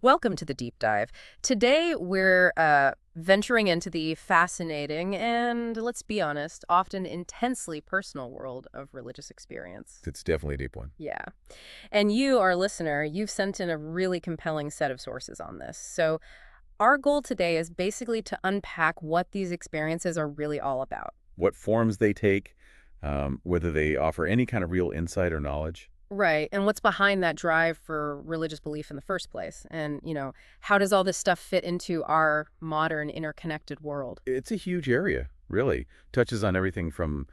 Welcome to the deep dive. Today we're venturing into the fascinating and, let's be honest, often intensely personal world of religious experience. It's definitely a deep one. Yeah. And you, our listener, you've sent in a really compelling set of sources on this. So our goal today is basically to unpack what these experiences are really all about. What forms they take, whether they offer any kind of real insight or knowledge. Right. And what's behind that drive for religious belief in the first place? And, how does all this stuff fit into our modern interconnected world? It's a huge area, really. Touches on everything from,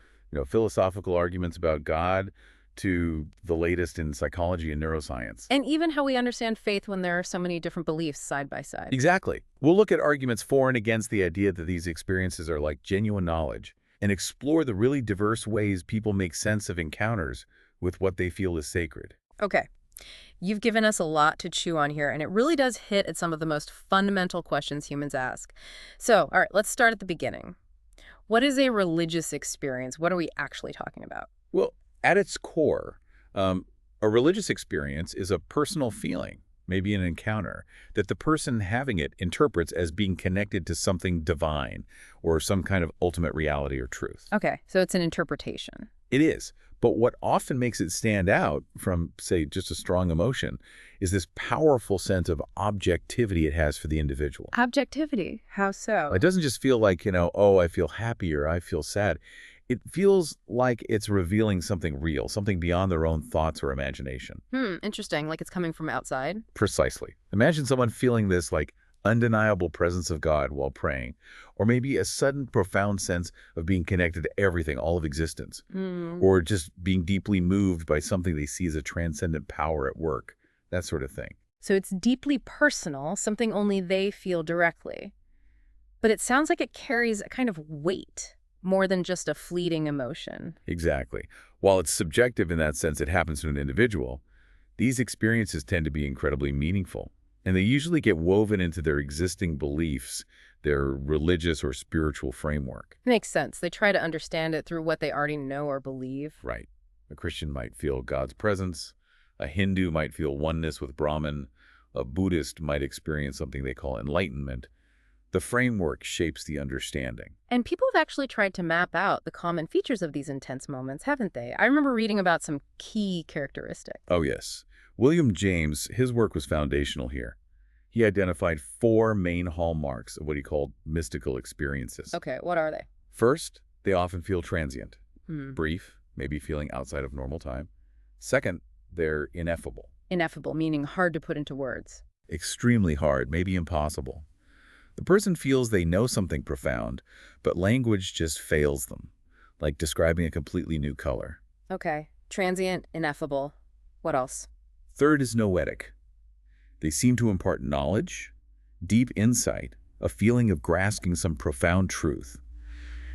philosophical arguments about God to the latest in psychology and neuroscience. And even how we understand faith when there are so many different beliefs side by side. Exactly. We'll look at arguments for and against the idea that these experiences are like genuine knowledge and explore the really diverse ways people make sense of encounters with what they feel is sacred. Okay. You've given us a lot to chew on here, and it really does hit at some of the most fundamental questions humans ask. So, all right, let's start at the beginning. What is a religious experience? What are we actually talking about? Well, at its core, a religious experience is a personal feeling, maybe an encounter, that the person having it interprets as being connected to something divine or some kind of ultimate reality or truth. Okay, so it's an interpretation. It is. But what often makes it stand out from, say, just a strong emotion is this powerful sense of objectivity it has for the individual. Objectivity? How so? It doesn't just feel like, oh, I feel happy or I feel sad. It feels like it's revealing something real, something beyond their own thoughts or imagination. Interesting. Like it's coming from outside? Precisely. Imagine someone feeling this like undeniable presence of God while praying, or maybe a sudden profound sense of being connected to everything, all of existence, or just being deeply moved by something they see as a transcendent power at work, that sort of thing. So it's deeply personal, something only they feel directly. But it sounds like it carries a kind of weight, more than just a fleeting emotion. Exactly. While it's subjective in that sense it happens to an individual, these experiences tend to be incredibly meaningful. And they usually get woven into their existing beliefs, their religious or spiritual framework. Makes sense. They try to understand it through what they already know or believe. Right. A Christian might feel God's presence. A Hindu might feel oneness with Brahman. A Buddhist might experience something they call enlightenment. The framework shapes the understanding. And people have actually tried to map out the common features of these intense moments, haven't they? I remember reading about some key characteristics. Oh, yes. William James, his work was foundational here. He identified 4 main hallmarks of what he called mystical experiences. Okay, what are they? First, they often feel transient, brief, maybe feeling outside of normal time. Second, they're ineffable. Ineffable, meaning hard to put into words. Extremely hard, maybe impossible. The person feels they know something profound, but language just fails them, like describing a completely new color. Okay, transient, ineffable. What else? Third is noetic. They seem to impart knowledge, deep insight, a feeling of grasping some profound truth.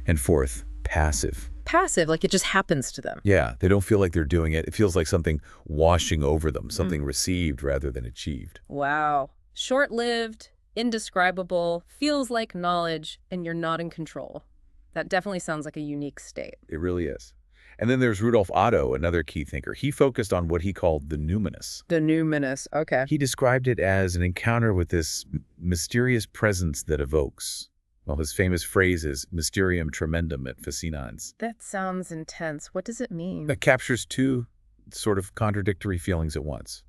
And fourth, passive. Passive, like it just happens to them. Yeah, they don't feel like they're doing it. It feels like something washing over them, something received rather than achieved. Wow. Short-lived, indescribable, feels like knowledge, and you're not in control. That definitely sounds like a unique state. It really is. And then there's Rudolf Otto, another key thinker. He focused on what he called the numinous. The numinous, okay. He described it as an encounter with this mysterious presence that evokes. Well, his famous phrase is mysterium tremendum et fascinans. That sounds intense. What does it mean? That captures 2 sort of contradictory feelings at once.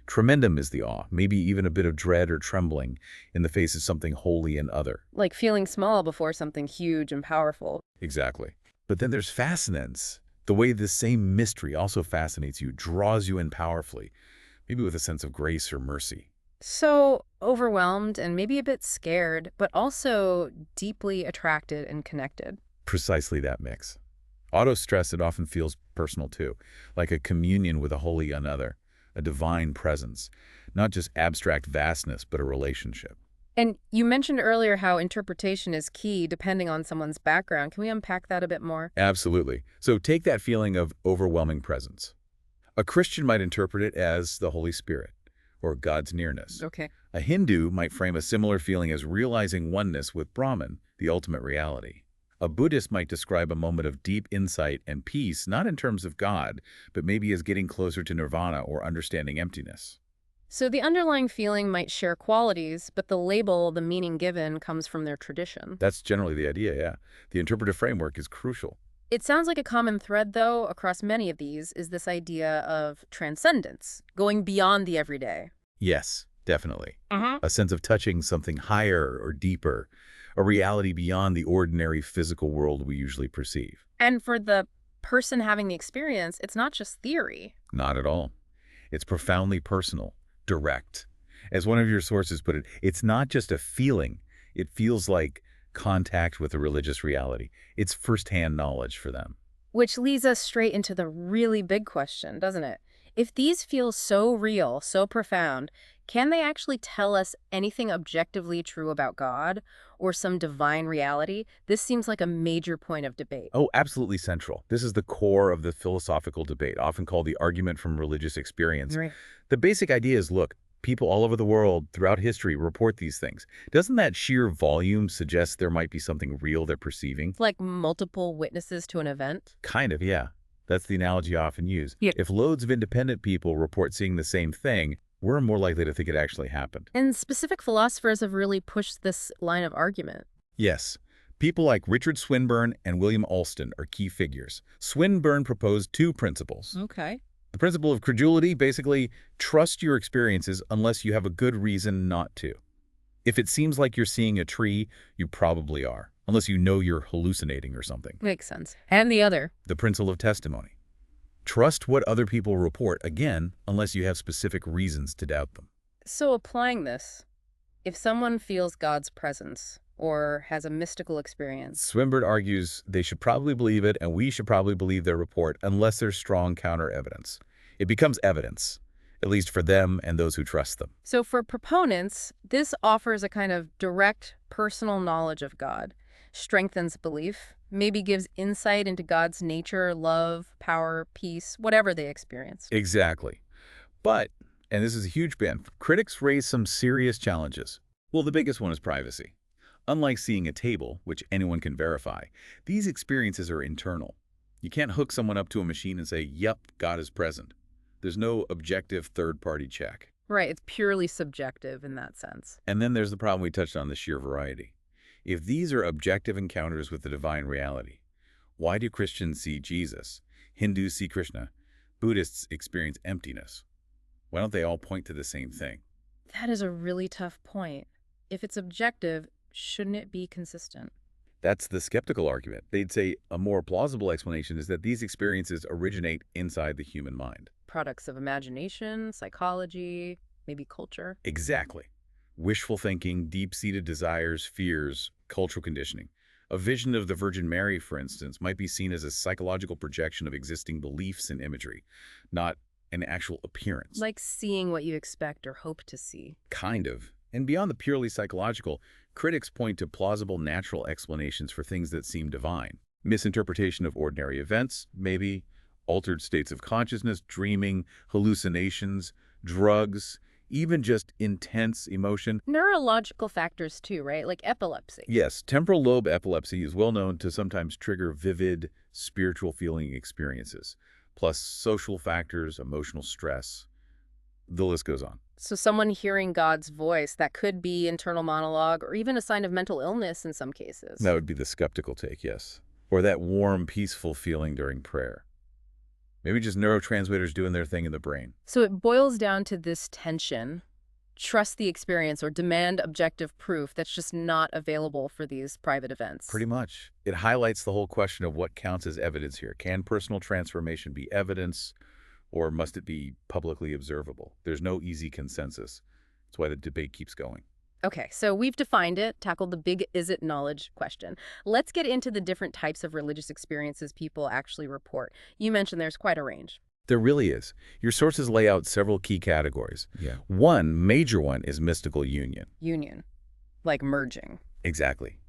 Tremendum is the awe, maybe even a bit of dread or trembling in the face of something holy and other. Like feeling small before something huge and powerful. Exactly. But then there's fascinans. The way this same mystery also fascinates you, draws you in powerfully, maybe with a sense of grace or mercy. So overwhelmed and maybe a bit scared, but also deeply attracted and connected. Precisely that mix. Otto stressed it often feels personal too, like a communion with a holy another, a divine presence, not just abstract vastness, but a relationship. And you mentioned earlier how interpretation is key depending on someone's background. Can we unpack that a bit more? Absolutely. So take that feeling of overwhelming presence. A Christian might interpret it as the Holy Spirit or God's nearness. Okay. A Hindu might frame a similar feeling as realizing oneness with Brahman, the ultimate reality. A Buddhist might describe a moment of deep insight and peace, not in terms of God, but maybe as getting closer to nirvana or understanding emptiness. So the underlying feeling might share qualities, but the label, the meaning given, comes from their tradition. That's generally the idea, yeah. The interpretive framework is crucial. It sounds like a common thread, though, across many of these is this idea of transcendence, going beyond the everyday. Yes, definitely. Uh-huh. A sense of touching something higher or deeper, a reality beyond the ordinary physical world we usually perceive. And for the person having the experience, it's not just theory. Not at all. It's profoundly personal, direct. As one of your sources put it, it's not just a feeling. It feels like contact with a religious reality. It's firsthand knowledge for them. Which leads us straight into the really big question, doesn't it? If these feel so real, so profound, can they actually tell us anything objectively true about God or some divine reality? This seems like a major point of debate. Oh, absolutely central. This is the core of the philosophical debate, often called the argument from religious experience. Right. The basic idea is, look, people all over the world throughout history report these things. Doesn't that sheer volume suggest there might be something real they're perceiving? It's like multiple witnesses to an event. Kind of, yeah. That's the analogy I often use. Yeah. If loads of independent people report seeing the same thing, we're more likely to think it actually happened. And specific philosophers have really pushed this line of argument. Yes. People like Richard Swinburne and William Alston are key figures. Swinburne proposed two principles. Okay. The principle of credulity, basically, trust your experiences unless you have a good reason not to. If it seems like you're seeing a tree, you probably are, unless you know you're hallucinating or something. Makes sense. And the other. The principle of testimony. Trust what other people report, again, unless you have specific reasons to doubt them. So applying this, if someone feels God's presence or has a mystical experience, Swinburne argues they should probably believe it, and we should probably believe their report unless there's strong counter-evidence. It becomes evidence, at least for them and those who trust them. so for proponents, this offers a kind of direct personal knowledge of God, strengthens belief, maybe gives insight into God's nature, love, power, peace, whatever they experience. Exactly. But, and this is a huge bend, critics raise some serious challenges. Well, the biggest one is privacy. Unlike seeing a table, which anyone can verify, these experiences are internal. You can't hook someone up to a machine and say, yep, God is present. There's no objective third-party check. Right, it's purely subjective in that sense. And then there's the problem we touched on, the sheer variety. If these are objective encounters with the divine reality, why do Christians see Jesus? Hindus see Krishna. Buddhists experience emptiness. Why don't they all point to the same thing? That is a really tough point. If it's objective, shouldn't it be consistent? That's the skeptical argument. They'd say a more plausible explanation is that these experiences originate inside the human mind. Products of imagination, psychology, maybe culture. Exactly. Wishful thinking, deep-seated desires, fears, cultural conditioning. A vision of the Virgin Mary, for instance, might be seen as a psychological projection of existing beliefs and imagery, not an actual appearance. Like seeing what you expect or hope to see. Kind of. And beyond the purely psychological, critics point to plausible natural explanations for things that seem divine. Misinterpretation of ordinary events, maybe. Altered states of consciousness, dreaming, hallucinations, drugs, even just intense emotion. Neurological factors too, right? Like epilepsy. Yes, temporal lobe epilepsy is well known to sometimes trigger vivid, spiritual feeling experiences, plus social factors, emotional stress. The list goes on. So someone hearing God's voice, that could be internal monologue or even a sign of mental illness in some cases. That would be the skeptical take, yes. Or that warm, peaceful feeling during prayer. Maybe just neurotransmitters doing their thing in the brain. So it boils down to this tension. Trust the experience or demand objective proof that's just not available for these private events. Pretty much. It highlights the whole question of what counts as evidence here. Can personal transformation be evidence, or must it be publicly observable? There's no easy consensus. That's why the debate keeps going. Okay, so we've defined it, tackled the big is-it knowledge question. Let's get into the different types of religious experiences people actually report. You mentioned there's quite a range. There really is. Your sources lay out several key categories. Yeah. One major one is mystical union. Union, like merging. Exactly.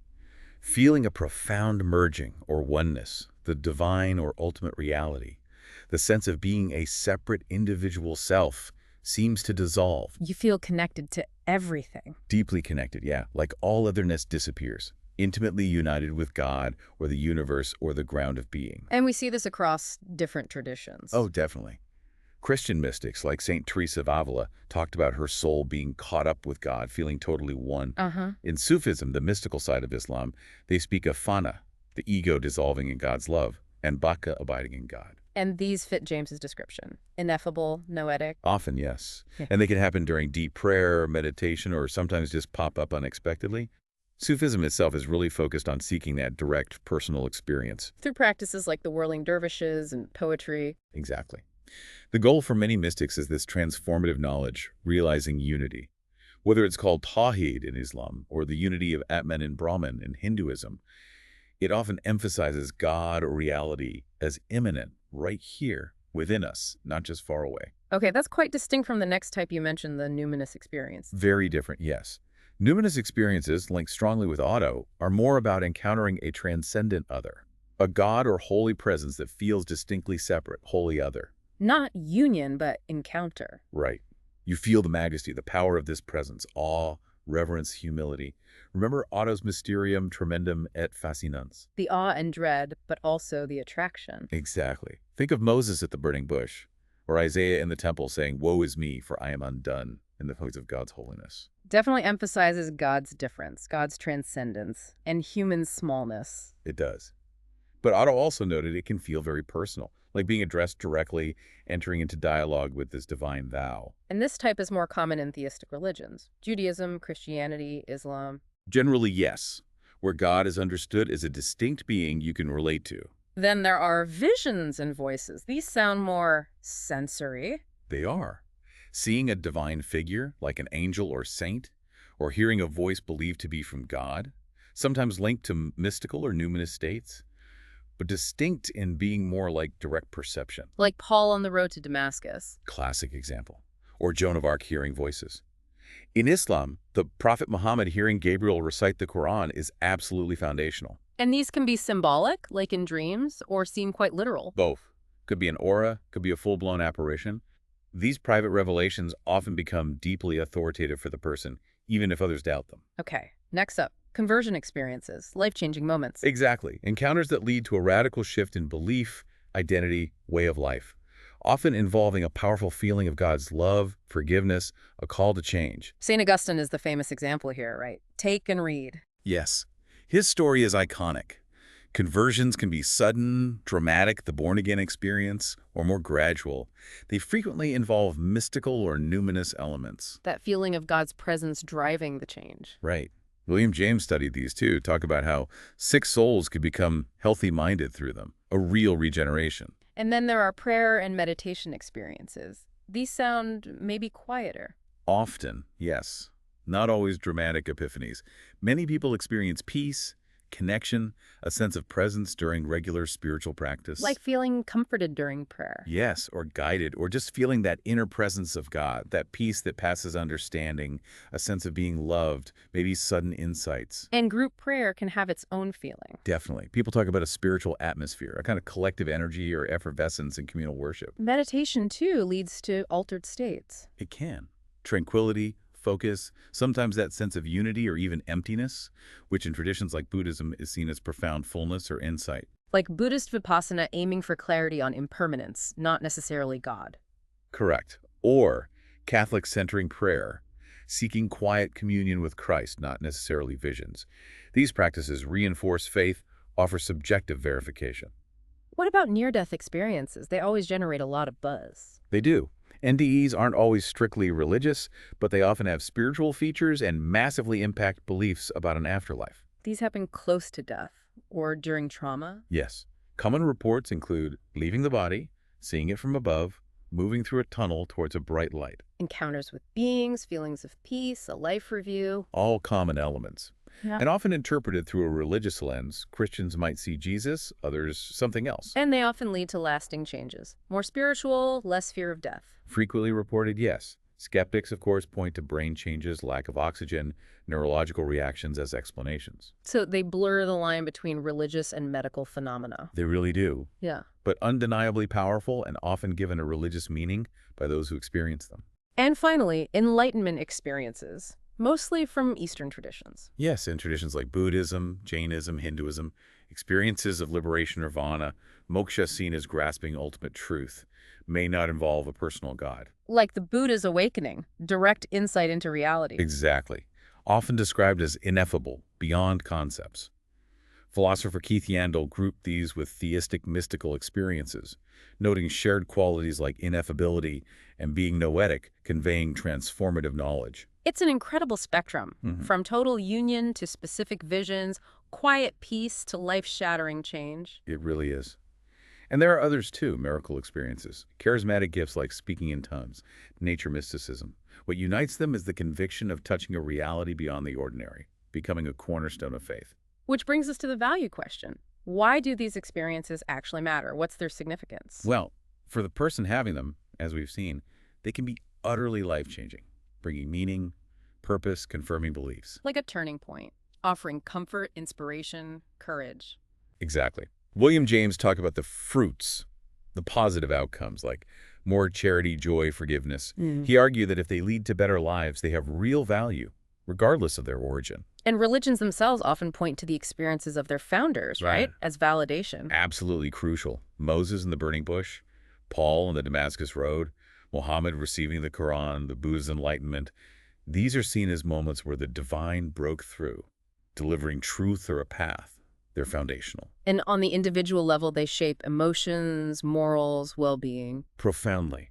Feeling a profound merging or oneness, the divine or ultimate reality. The sense of being a separate individual self seems to dissolve. You feel connected to everything. Deeply connected, yeah. Like all otherness disappears. Intimately united with God or the universe or the ground of being. And we see this across different traditions. Oh, definitely. Christian mystics like St. Teresa of Avila talked about her soul being caught up with God, feeling totally one. Uh-huh. In Sufism, the mystical side of Islam, they speak of fana, the ego dissolving in God's love, and baka, abiding in God. And these fit James's description. Ineffable, noetic. Often, yes. Yeah. And they can happen during deep prayer, meditation, or sometimes just pop up unexpectedly. Sufism itself is really focused on seeking that direct personal experience. Through practices like the whirling dervishes and poetry. Exactly. The goal for many mystics is this transformative knowledge, realizing unity. Whether it's called Tawhid in Islam or the unity of Atman and Brahman in Hinduism, it often emphasizes God or reality as immanent, right here, within us, not just far away. Okay, that's quite distinct from the next type you mentioned, the numinous experience. Very different, yes. Numinous experiences, linked strongly with Otto, are more about encountering a transcendent other, a God or holy presence that feels distinctly separate, wholly other. Not union, but encounter. Right. You feel the majesty, the power of this presence, awe, reverence, humility. Remember Otto's mysterium, tremendum, et fascinans? The awe and dread, but also the attraction. Exactly. Think of Moses at the burning bush, or Isaiah in the temple saying, "Woe is me, for I am undone," in the face of God's holiness. Definitely emphasizes God's difference, God's transcendence, and human smallness. It does. But Otto also noted it can feel very personal, like being addressed directly, entering into dialogue with this divine thou. And this type is more common in theistic religions. Judaism, Christianity, Islam. Generally, yes, where God is understood as a distinct being you can relate to. Then there are visions and voices. These sound more sensory. They are. Seeing a divine figure, like an angel or saint, or hearing a voice believed to be from God, sometimes linked to mystical or numinous states, but distinct in being more like direct perception. Like Paul on the road to Damascus. Classic example. Or Joan of Arc hearing voices. In Islam, the Prophet Muhammad hearing Gabriel recite the Quran is absolutely foundational. And these can be symbolic, like in dreams, or seem quite literal. Both. Could be an aura, could be a full-blown apparition. These private revelations often become deeply authoritative for the person, even if others doubt them. Okay, next up, conversion experiences, life-changing moments. Exactly. Encounters that lead to a radical shift in belief, identity, way of life, often involving a powerful feeling of God's love, forgiveness, a call to change. St. Augustine is the famous example here, right? Take and read. Yes. His story is iconic. Conversions can be sudden, dramatic, the born-again experience, or more gradual. They frequently involve mystical or numinous elements. That feeling of God's presence driving the change. Right. William James studied these too, talk about how sick souls could become healthy-minded through them, a real regeneration. And then there are prayer and meditation experiences. These sound maybe quieter. Often, yes. Not always dramatic epiphanies. Many people experience peace, connection, a sense of presence during regular spiritual practice. Like feeling comforted during prayer. Yes, or guided, or just feeling that inner presence of God, that peace that passes understanding, a sense of being loved, maybe sudden insights. And group prayer can have its own feeling. Definitely. People talk about a spiritual atmosphere, a kind of collective energy or effervescence in communal worship. Meditation, too, leads to altered states. It can. Tranquility, focus, sometimes that sense of unity or even emptiness, which in traditions like Buddhism is seen as profound fullness or insight. Like Buddhist Vipassana aiming for clarity on impermanence, not necessarily God. Correct. Or Catholic centering prayer, seeking quiet communion with Christ, not necessarily visions. These practices reinforce faith, offer subjective verification. What about near-death experiences? They always generate a lot of buzz. They do. NDEs aren't always strictly religious, but they often have spiritual features and massively impact beliefs about an afterlife. These happen close to death or during trauma. Yes. Common reports include leaving the body, seeing it from above, moving through a tunnel towards a bright light. Encounters with beings, feelings of peace, a life review. All common elements. Yeah. And often interpreted through a religious lens. Christians might see Jesus, others something else. And they often lead to lasting changes. More spiritual, less fear of death. Frequently reported, yes. Skeptics, of course, point to brain changes, lack of oxygen, neurological reactions as explanations. So they blur the line between religious and medical phenomena. They really do. Yeah. But undeniably powerful and often given a religious meaning by those who experience them. And finally, enlightenment experiences, mostly from Eastern traditions. Yes, in traditions like Buddhism, Jainism, Hinduism, Experiences of liberation, nirvana, moksha seen as grasping ultimate truth, may not involve a personal God. Like the Buddha's awakening, direct insight into reality. Exactly. Often described as ineffable, beyond concepts. Philosopher Keith Yandel grouped these with theistic mystical experiences, noting shared qualities like ineffability and being noetic, conveying transformative knowledge. It's an incredible spectrum, from total union to specific visions, quiet peace to life-shattering change. It really is. And there are others too, miracle experiences, charismatic gifts like speaking in tongues, nature mysticism. What unites them is the conviction of touching a reality beyond the ordinary, becoming a cornerstone of faith. Which brings us to the value question. Why do these experiences actually matter? What's their significance? Well, for the person having them, as we've seen, they can be utterly life-changing, bringing meaning, purpose, confirming beliefs. Like a turning point, offering comfort, inspiration, courage. Exactly. William James talked about the fruits, the positive outcomes, like more charity, joy, forgiveness. He argued that if they lead to better lives, they have real value, regardless of their origin. And religions themselves often point to the experiences of their founders, right? As validation. Absolutely crucial. Moses in the burning bush, Paul on the Damascus Road, Muhammad receiving the Quran, the Buddha's enlightenment. These are seen as moments where the divine broke through, delivering truth or a path. They're foundational. And on the individual level, they shape emotions, morals, well-being. Profoundly.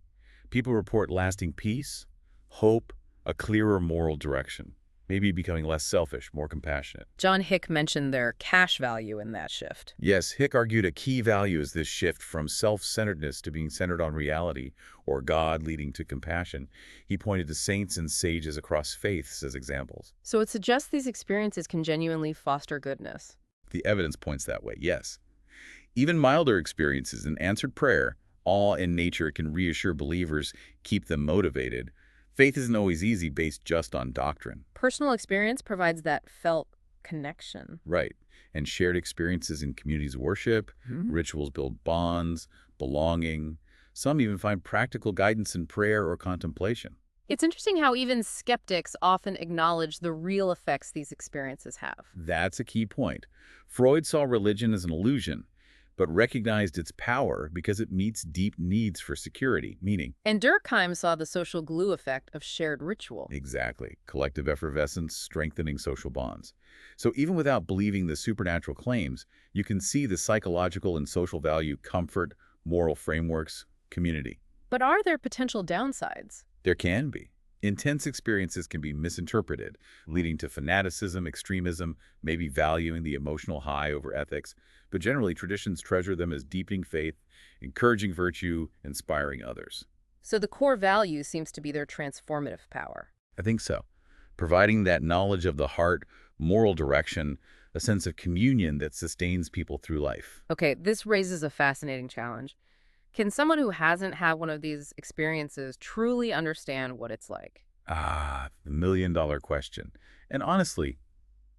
People report lasting peace, hope, a clearer moral direction, maybe becoming less selfish, more compassionate. John Hick mentioned their cash value in that shift. Yes, Hick argued a key value is this shift from self-centeredness to being centered on reality, or God leading to compassion. He pointed to saints and sages across faiths as examples. So it suggests these experiences can genuinely foster goodness. The evidence points that way, yes. Even milder experiences and answered prayer, awe in nature, can reassure believers, keep them motivated. Faith isn't always easy based just on doctrine. Personal experience provides that felt connection. Right. And shared experiences in communities worship, rituals build bonds, belonging. Some even find practical guidance in prayer or contemplation. It's interesting how even skeptics often acknowledge the real effects these experiences have. That's a key point. Freud saw religion as an illusion, but recognized its power because it meets deep needs for security, meaning. And Durkheim saw the social glue effect of shared ritual. Exactly. Collective effervescence, strengthening social bonds. So even without believing the supernatural claims, you can see the psychological and social value, comfort, moral frameworks, community. But are there potential downsides? There can be. Intense experiences can be misinterpreted, leading to fanaticism, extremism, maybe valuing the emotional high over ethics. But generally, traditions treasure them as deepening faith, encouraging virtue, inspiring others. So the core value seems to be their transformative power. I think so. Providing that knowledge of the heart, moral direction, a sense of communion that sustains people through life. Okay, this raises a fascinating challenge. Can someone who hasn't had one of these experiences truly understand what it's like? Ah, the million-dollar question. And honestly,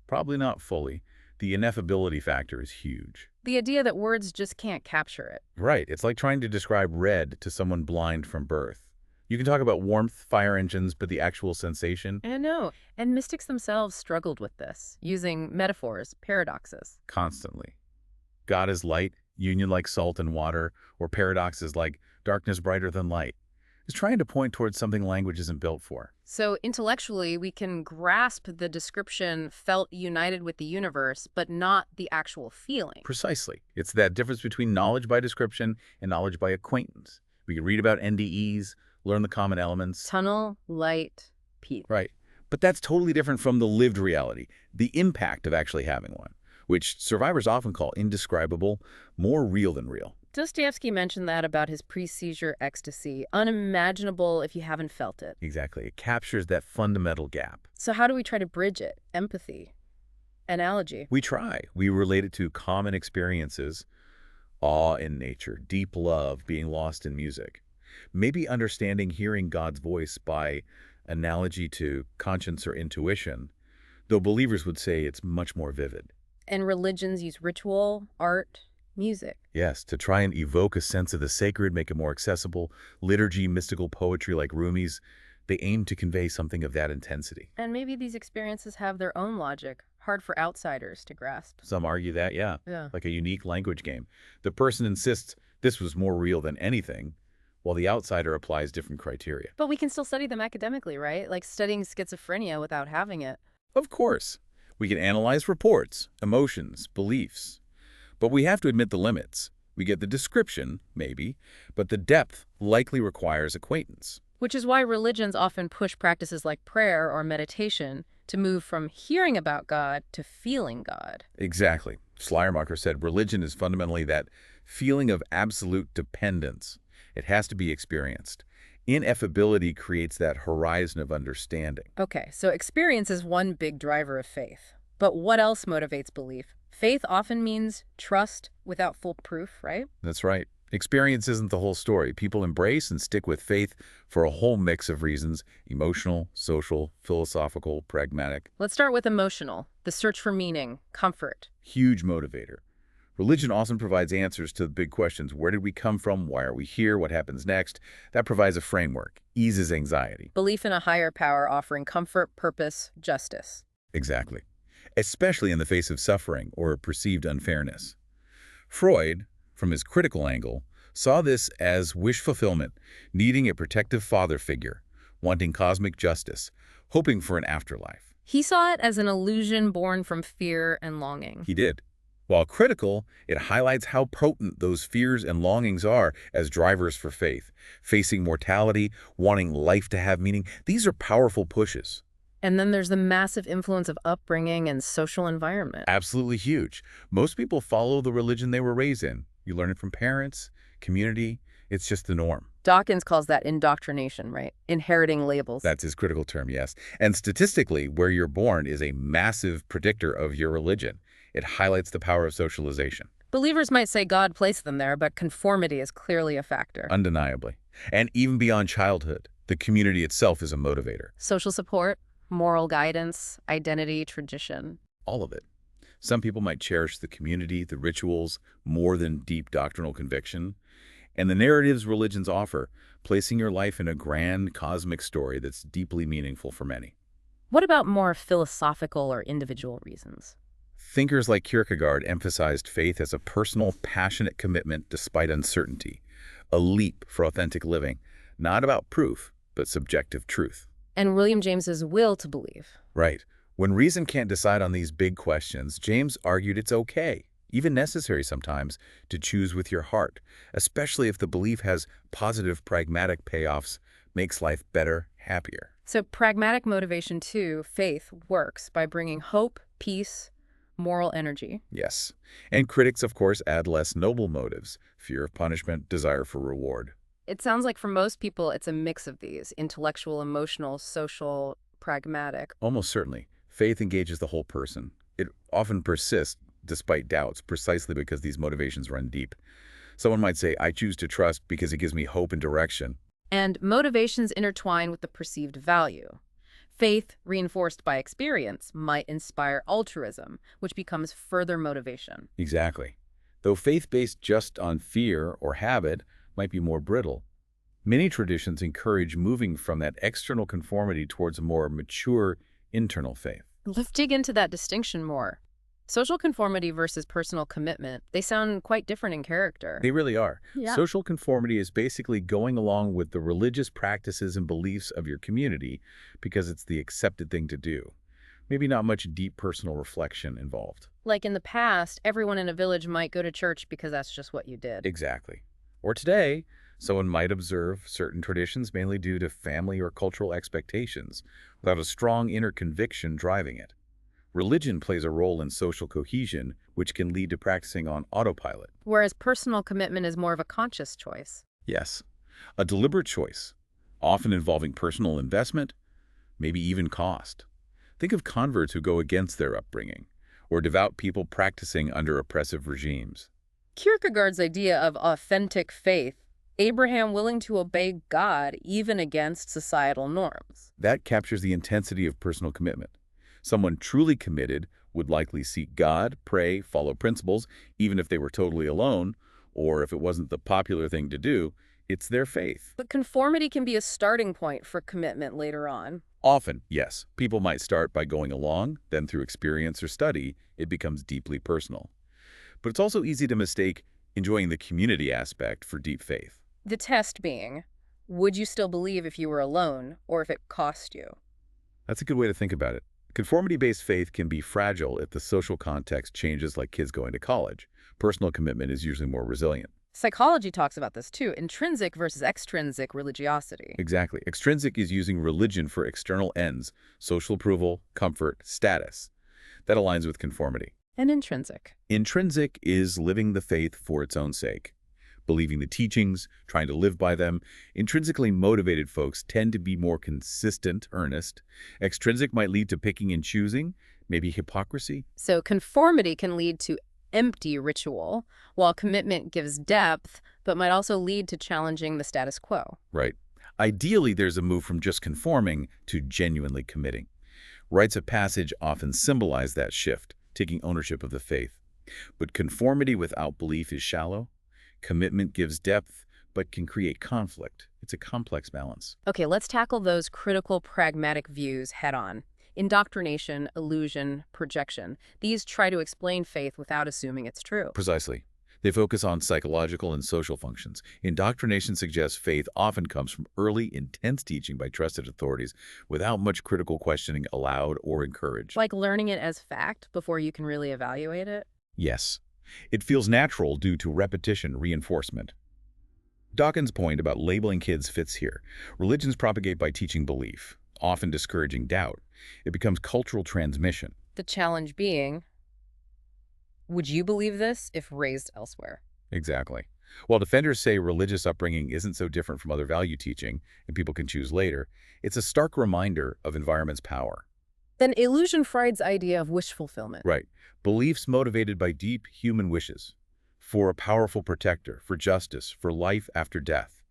probably not fully. The ineffability factor is huge. The idea that words just can't capture it. Right. It's like trying to describe red to someone blind from birth. You can talk about warmth, fire engines, but the actual sensation? I know. And mystics themselves struggled with this, using metaphors, paradoxes. Constantly. God is light, union like salt and water, or paradoxes like darkness brighter than light. Is trying to point towards something language isn't built for. So intellectually, we can grasp the description felt united with the universe, but not the actual feeling. Precisely. It's that difference between knowledge by description and knowledge by acquaintance. We can read about NDEs, learn the common elements. Tunnel, light, peace. Right. But that's totally different from the lived reality, the impact of actually having one, which survivors often call indescribable, more real than real. Dostoevsky mentioned that about his pre-seizure ecstasy, unimaginable if you haven't felt it. Exactly. It captures that fundamental gap. So how do we try to bridge it? Empathy. Analogy. We try. We relate it to common experiences, awe in nature, deep love, being lost in music. Maybe understanding hearing God's voice by analogy to conscience or intuition, though believers would say it's much more vivid. And religions use ritual, art, music. Yes, to try and evoke a sense of the sacred, make it more accessible. Liturgy, mystical poetry like Rumi's, they aim to convey something of that intensity. And maybe these experiences have their own logic, hard for outsiders to grasp. Some argue that, yeah, Yeah. like a unique language game. The person insists this was more real than anything, while the outsider applies different criteria. But we can still study them academically, right? Like studying schizophrenia without having it. Of course, we can analyze reports, emotions, beliefs. But we have to admit the limits. We get the description, maybe, but the depth likely requires acquaintance. Which is why religions often push practices like prayer or meditation to move from hearing about God to feeling God. Exactly. Schleiermacher said religion is fundamentally that feeling of absolute dependence. It has to be experienced. Ineffability creates that horizon of understanding. Okay, so experience is one big driver of faith. But what else motivates belief? Faith often means trust without full proof, right? That's right. Experience isn't the whole story. People embrace and stick with faith for a whole mix of reasons: emotional, social, philosophical, pragmatic. Let's start with emotional, the search for meaning, comfort. Huge motivator. Religion often provides answers to the big questions. Where did we come from? Why are we here? What happens next? That provides a framework, eases anxiety. Belief in a higher power offering comfort, purpose, justice. Exactly. Especially in the face of suffering or perceived unfairness. Freud, from his critical angle, saw this as wish fulfillment, needing a protective father figure, wanting cosmic justice, hoping for an afterlife. He saw it as an illusion born from fear and longing. He did. While critical, it highlights how potent those fears and longings are as drivers for faith. Facing mortality, wanting life to have meaning, these are powerful pushes. And then there's the massive influence of upbringing and social environment. Absolutely huge. Most people follow the religion they were raised in. You learn it from parents, community. It's just the norm. Dawkins calls that indoctrination, right? Inheriting labels. That's his critical term, yes. And statistically, where you're born is a massive predictor of your religion. It highlights the power of socialization. Believers might say God placed them there, but conformity is clearly a factor. Undeniably. And even beyond childhood, the community itself is a motivator. Social support, moral guidance, identity, tradition. All of it. Some people might cherish the community, the rituals, more than deep doctrinal conviction. And the narratives religions offer, placing your life in a grand cosmic story that's deeply meaningful for many. What about more philosophical or individual reasons? Thinkers like Kierkegaard emphasized faith as a personal, passionate commitment despite uncertainty, a leap for authentic living, not about proof, but subjective truth. And William James's will to believe. Right. When reason can't decide on these big questions, James argued it's okay, even necessary sometimes, to choose with your heart, especially if the belief has positive pragmatic payoffs, makes life better, happier. So pragmatic motivation too, faith, works by bringing hope, peace, moral energy. Yes. And critics, of course, add less noble motives: fear of punishment, desire for reward. It sounds like for most people, it's a mix of these: intellectual, emotional, social, pragmatic. Almost certainly. Faith engages the whole person. It often persists despite doubts, precisely because these motivations run deep. Someone might say, I choose to trust because it gives me hope and direction. And motivations intertwine with the perceived value. Faith, reinforced by experience, might inspire altruism, which becomes further motivation. Exactly. Though faith based just on fear or habit might be more brittle. Many traditions encourage moving from that external conformity towards a more mature internal faith. Let's dig into that distinction more. Social conformity versus personal commitment, they sound quite different in character. They really are. Yeah. Social conformity is basically going along with the religious practices and beliefs of your community because it's the accepted thing to do. Maybe not much deep personal reflection involved. Like in the past, everyone in a village might go to church because that's just what you did. Exactly. Or today, someone might observe certain traditions mainly due to family or cultural expectations, without a strong inner conviction driving it. Religion plays a role in social cohesion, which can lead to practicing on autopilot. Whereas personal commitment is more of a conscious choice. Yes, a deliberate choice, often involving personal investment, maybe even cost. Think of converts who go against their upbringing, or devout people practicing under oppressive regimes. Kierkegaard's idea of authentic faith, Abraham willing to obey God even against societal norms. That captures the intensity of personal commitment. Someone truly committed would likely seek God, pray, follow principles, even if they were totally alone, or if it wasn't the popular thing to do. It's their faith. But conformity can be a starting point for commitment later on. Often, yes, people might start by going along, then through experience or study, it becomes deeply personal. But it's also easy to mistake enjoying the community aspect for deep faith. The test being, would you still believe if you were alone or if it cost you? That's a good way to think about it. Conformity-based faith can be fragile if the social context changes, like kids going to college. Personal commitment is usually more resilient. Psychology talks about this too, intrinsic versus extrinsic religiosity. Exactly. Extrinsic is using religion for external ends, social approval, comfort, status. That aligns with conformity. And intrinsic. Intrinsic is living the faith for its own sake, believing the teachings, trying to live by them. Intrinsically motivated folks tend to be more consistent, earnest. Extrinsic might lead to picking and choosing, maybe hypocrisy. So conformity can lead to empty ritual, while commitment gives depth, but might also lead to challenging the status quo. Right. Ideally, there's a move from just conforming to genuinely committing. Rites of passage often symbolize that shift, taking ownership of the faith. But conformity without belief is shallow. Commitment gives depth, but can create conflict. It's a complex balance. Okay, let's tackle those critical pragmatic views head on. Indoctrination, illusion, projection. These try to explain faith without assuming it's true. Precisely. They focus on psychological and social functions. Indoctrination suggests faith often comes from early, intense teaching by trusted authorities without much critical questioning allowed or encouraged. Like learning it as fact before you can really evaluate it? Yes. It feels natural due to repetition reinforcement. Dawkins' point about labeling kids fits here. Religions propagate by teaching belief, often discouraging doubt. It becomes cultural transmission. The challenge being, would you believe this if raised elsewhere? Exactly. While defenders say religious upbringing isn't so different from other value teaching, and people can choose later, it's a stark reminder of environment's power. Then illusion Freud's idea of wish fulfillment. Right. Beliefs motivated by deep human wishes. For a powerful protector, for justice, for life after death.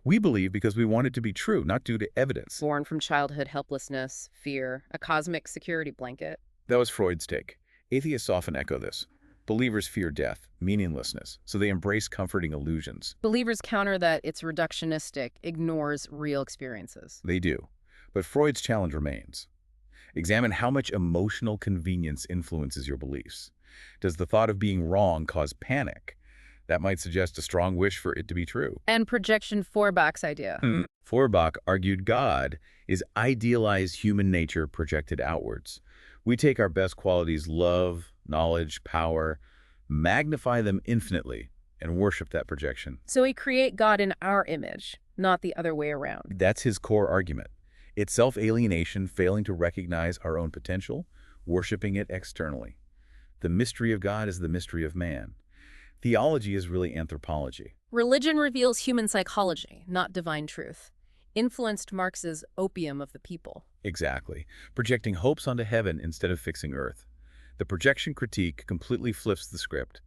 We believe because we want it to be true, not due to evidence. Born from childhood helplessness, fear, a cosmic security blanket. That was Freud's take. Atheists often echo this. Believers fear death, meaninglessness, so they embrace comforting illusions. Believers counter that it's reductionistic, ignores real experiences. They do. But Freud's challenge remains. Examine how much emotional convenience influences your beliefs. Does the thought of being wrong cause panic? That might suggest a strong wish for it to be true. And projection Feuerbach's idea. Feuerbach argued God is idealized human nature projected outwards. We take our best qualities, love, knowledge, power, magnify them infinitely, and worship that projection. So we create God in our image, not the other way around. That's his core argument. It's self-alienation, failing to recognize our own potential, worshiping it externally. The mystery of God is the mystery of man. Theology is really anthropology. Religion reveals human psychology, not divine truth. Influenced Marx's opium of the people. Exactly. Projecting hopes onto heaven instead of fixing earth. The projection critique completely flips the script.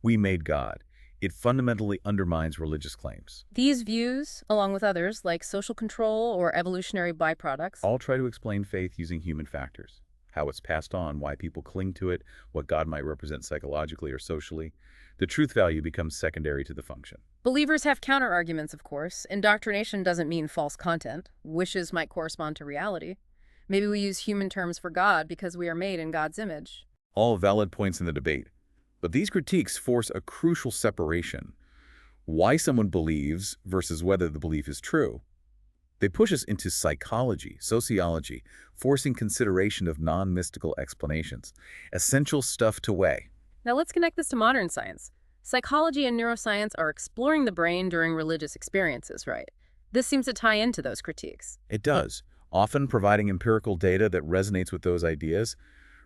We made God. It fundamentally undermines religious claims. These views, along with others like social control or evolutionary byproducts, All try to explain faith using human factors. How it's passed on, why people cling to it, what God might represent psychologically or socially. The truth value becomes secondary to the function. believers have counter-arguments, of course. Indoctrination doesn't mean false content. Wishes might correspond to reality. Maybe we use human terms for God because we are made in God's image. All valid points in the debate. But these critiques force a crucial separation. Why someone believes versus whether the belief is true. They push us into psychology, sociology, forcing consideration of non-mystical explanations. Essential stuff to weigh. Now let's connect this to modern science. Psychology and neuroscience are exploring the brain during religious experiences, right? This seems to tie into those critiques. It does, often providing empirical data that resonates with those ideas.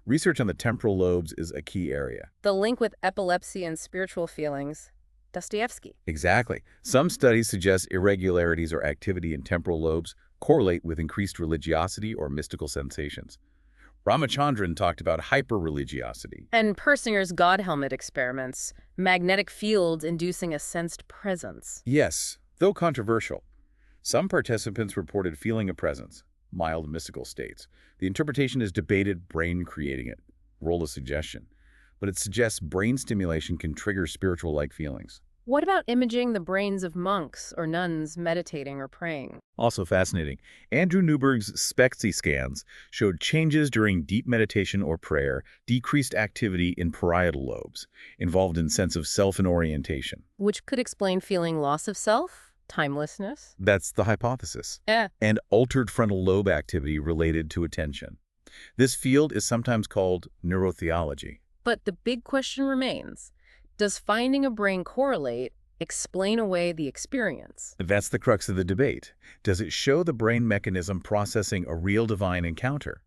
Research on the temporal lobes is a key area. The link with epilepsy and spiritual feelings, Dostoevsky. Exactly. Some studies suggest irregularities or activity in temporal lobes correlate with increased religiosity or mystical sensations. Ramachandran talked about hyper-religiosity. And Persinger's God helmet experiments, magnetic fields inducing a sensed presence. Yes, though controversial. Some participants reported feeling a presence, mild mystical states. The interpretation is debated, brain creating it, role of suggestion. But it suggests brain stimulation can trigger spiritual-like feelings. What about imaging the brains of monks or nuns meditating or praying? Also fascinating. Andrew Newberg's SPECT scans showed changes during deep meditation or prayer, decreased activity in parietal lobes, involved in sense of self and orientation. Which could explain feeling loss of self, timelessness. That's the hypothesis. Eh. And altered frontal lobe activity related to attention. This field is sometimes called neurotheology. But the big question remains, does finding a brain correlate explain away the experience? That's the crux of the debate. Does it show the brain mechanism processing a real divine encounter?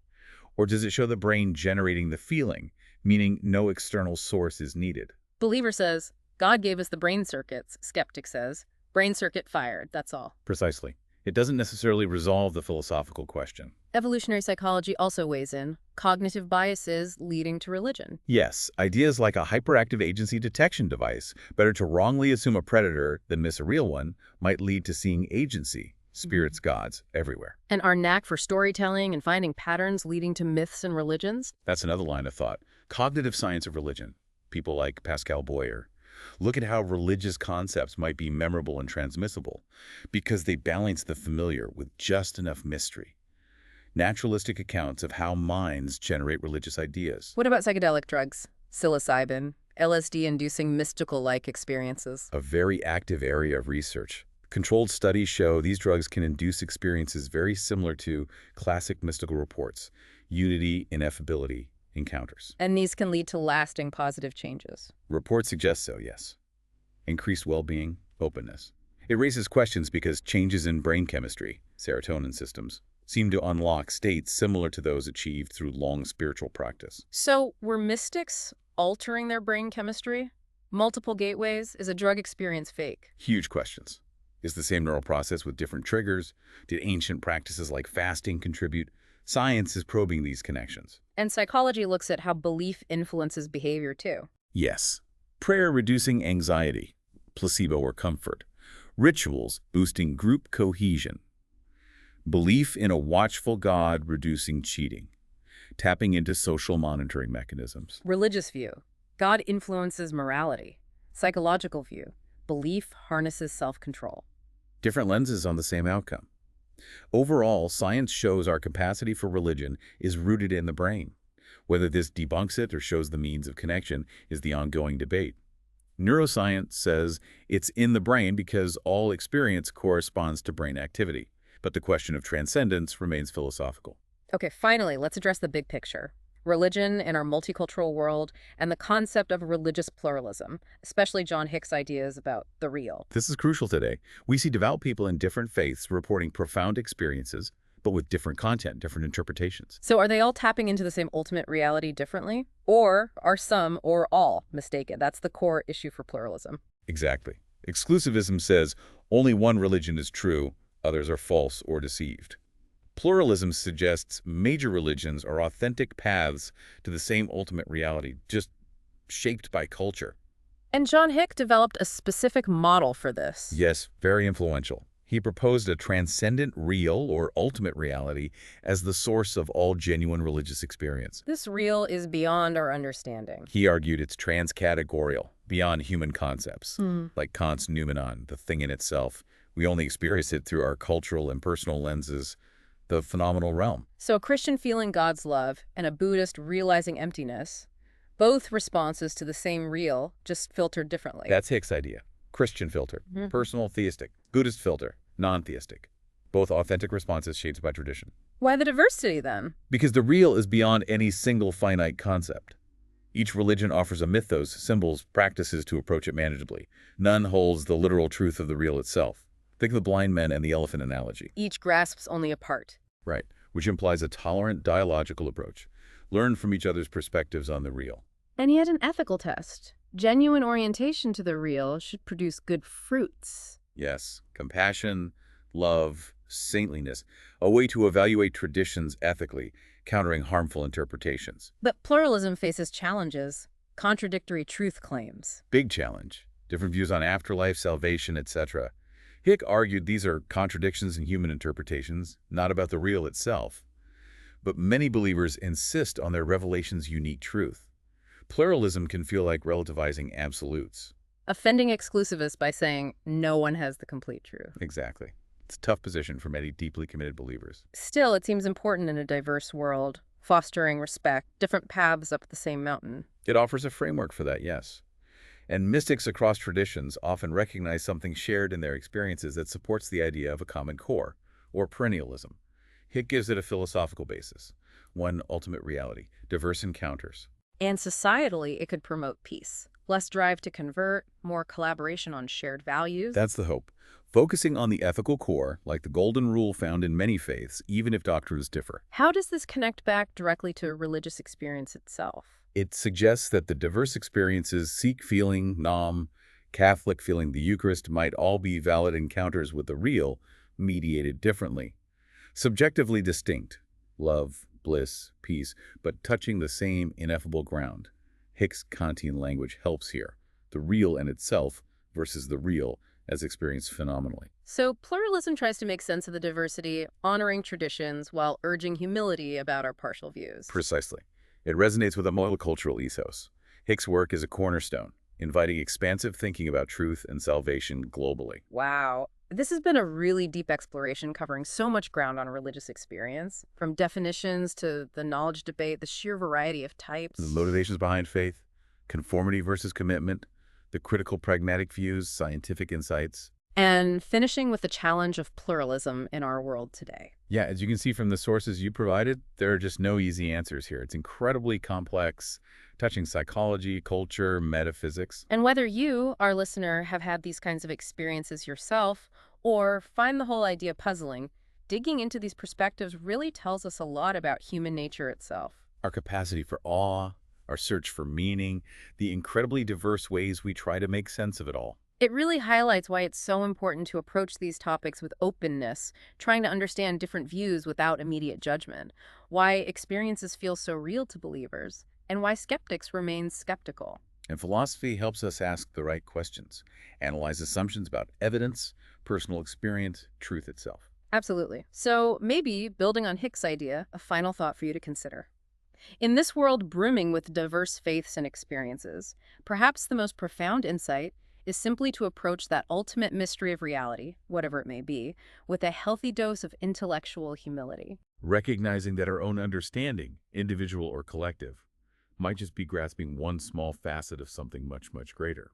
Or does it show the brain generating the feeling, meaning no external source is needed? Believer says, God gave us the brain circuits. Skeptic says, brain circuit fired, that's all. Precisely. It doesn't necessarily resolve the philosophical question. Evolutionary psychology also weighs in. Cognitive biases leading to religion. Yes, ideas like a hyperactive agency detection device, better to wrongly assume a predator than miss a real one, might lead to seeing agency, spirits, gods, everywhere. And our knack for storytelling and finding patterns leading to myths and religions? That's another line of thought. Cognitive science of religion. People like Pascal Boyer. Look at how religious concepts might be memorable and transmissible, because they balance the familiar with just enough mystery. Naturalistic accounts of how minds generate religious ideas. What about psychedelic drugs? Psilocybin, LSD-inducing mystical-like experiences. A very active area of research. Controlled studies show these drugs can induce experiences very similar to classic mystical reports, unity, ineffability, encounters. And these can lead to lasting positive changes. Reports suggest so, yes. Increased well-being, openness. It raises questions because changes in brain chemistry, serotonin systems, seem to unlock states similar to those achieved through long spiritual practice. So, were mystics altering their brain chemistry? Multiple gateways? Is a drug experience fake? Huge questions. Is the same neural process with different triggers? Did ancient practices like fasting contribute? Science is probing these connections. And psychology looks at how belief influences behavior, too. Yes. Prayer reducing anxiety, placebo or comfort. Rituals boosting group cohesion. Belief in a watchful God reducing cheating. Tapping into social monitoring mechanisms. Religious view. God influences morality. Psychological view. Belief harnesses self-control. Different lenses on the same outcome. Overall, science shows our capacity for religion is rooted in the brain. Whether this debunks it or shows the means of connection is the ongoing debate. Neuroscience says it's in the brain because all experience corresponds to brain activity. But the question of transcendence remains philosophical. Okay, finally, let's address the big picture. Religion in our multicultural world and the concept of religious pluralism, especially John Hick's ideas about the real. This is crucial today. We see devout people in different faiths reporting profound experiences, but with different content, different interpretations. So are they all tapping into the same ultimate reality differently? Or are some or all mistaken? That's the core issue for pluralism. Exactly. Exclusivism says only one religion is true, others are false or deceived. Pluralism suggests major religions are authentic paths to the same ultimate reality, just shaped by culture. And John Hick developed a specific model for this. Yes, very influential. He proposed a transcendent real or ultimate reality as the source of all genuine religious experience. This real is beyond our understanding. He argued it's transcategorial, beyond human concepts, like Kant's noumenon, the thing in itself. We only experience it through our cultural and personal lenses, the phenomenal realm. So a Christian feeling God's love and a Buddhist realizing emptiness, both responses to the same real, just filtered differently. That's Hick's idea. Christian filter, personal theistic, Buddhist filter, non-theistic. Both authentic responses shaped by tradition. Why the diversity then? Because the real is beyond any single finite concept. Each religion offers a mythos, symbols, practices to approach it manageably. None holds the literal truth of the real itself. Think of the blind men and the elephant analogy. Each grasps only a part. Right, which implies a tolerant, dialogical approach. Learn from each other's perspectives on the real. And yet an ethical test. Genuine orientation to the real should produce good fruits. Yes, compassion, love, saintliness, a way to evaluate traditions ethically, countering harmful interpretations. But pluralism faces challenges, contradictory truth claims. Big challenge. Different views on afterlife, salvation, etc. Hick argued these are contradictions in human interpretations, not about the real itself. But many believers insist on their revelation's unique truth. Pluralism can feel like relativizing absolutes. offending exclusivists by saying no one has the complete truth. Exactly. It's a tough position for many deeply committed believers. Still, it seems important in a diverse world, fostering respect, different paths up the same mountain. It offers a framework for that, yes. And mystics across traditions often recognize something shared in their experiences that supports the idea of a common core, or perennialism. Hick gives it a philosophical basis, one ultimate reality, diverse encounters. And societally, it could promote peace. Less drive to convert, more collaboration on shared values. That's the hope. Focusing on the ethical core, like the golden rule found in many faiths, even if doctrines differ. How does this connect back directly to religious experience itself? It suggests that the diverse experiences, Sikh feeling, Nam, Catholic feeling the Eucharist, might all be valid encounters with the real, mediated differently. Subjectively distinct, love, bliss, peace, but touching the same ineffable ground. Hick's Kantian language helps here. The real in itself versus the real as experienced phenomenally. So pluralism tries to make sense of the diversity, honoring traditions while urging humility about our partial views. Precisely. It resonates with a multicultural ethos. Hick's work is a cornerstone, inviting expansive thinking about truth and salvation globally. Wow. This has been a really deep exploration covering so much ground on religious experience, from definitions to the knowledge debate, the sheer variety of types. The motivations behind faith, conformity versus commitment, the critical pragmatic views, scientific insights. And finishing with the challenge of pluralism in our world today. Yeah, as you can see from the sources you provided, there are just no easy answers here. It's incredibly complex, touching psychology, culture, metaphysics. And whether you, our listener, have had these kinds of experiences yourself or find the whole idea puzzling, digging into these perspectives really tells us a lot about human nature itself. Our capacity for awe, our search for meaning, the incredibly diverse ways we try to make sense of it all. It really highlights why it's so important to approach these topics with openness, trying to understand different views without immediate judgment, why experiences feel so real to believers, and why skeptics remain skeptical. And philosophy helps us ask the right questions, analyze assumptions about evidence, personal experience, truth itself. Absolutely. So maybe, building on Hick's idea, a final thought for you to consider. In this world brimming with diverse faiths and experiences, perhaps the most profound insight is simply to approach that ultimate mystery of reality, whatever it may be, with a healthy dose of intellectual humility. Recognizing that our own understanding, individual or collective, might just be grasping one small facet of something much, much greater.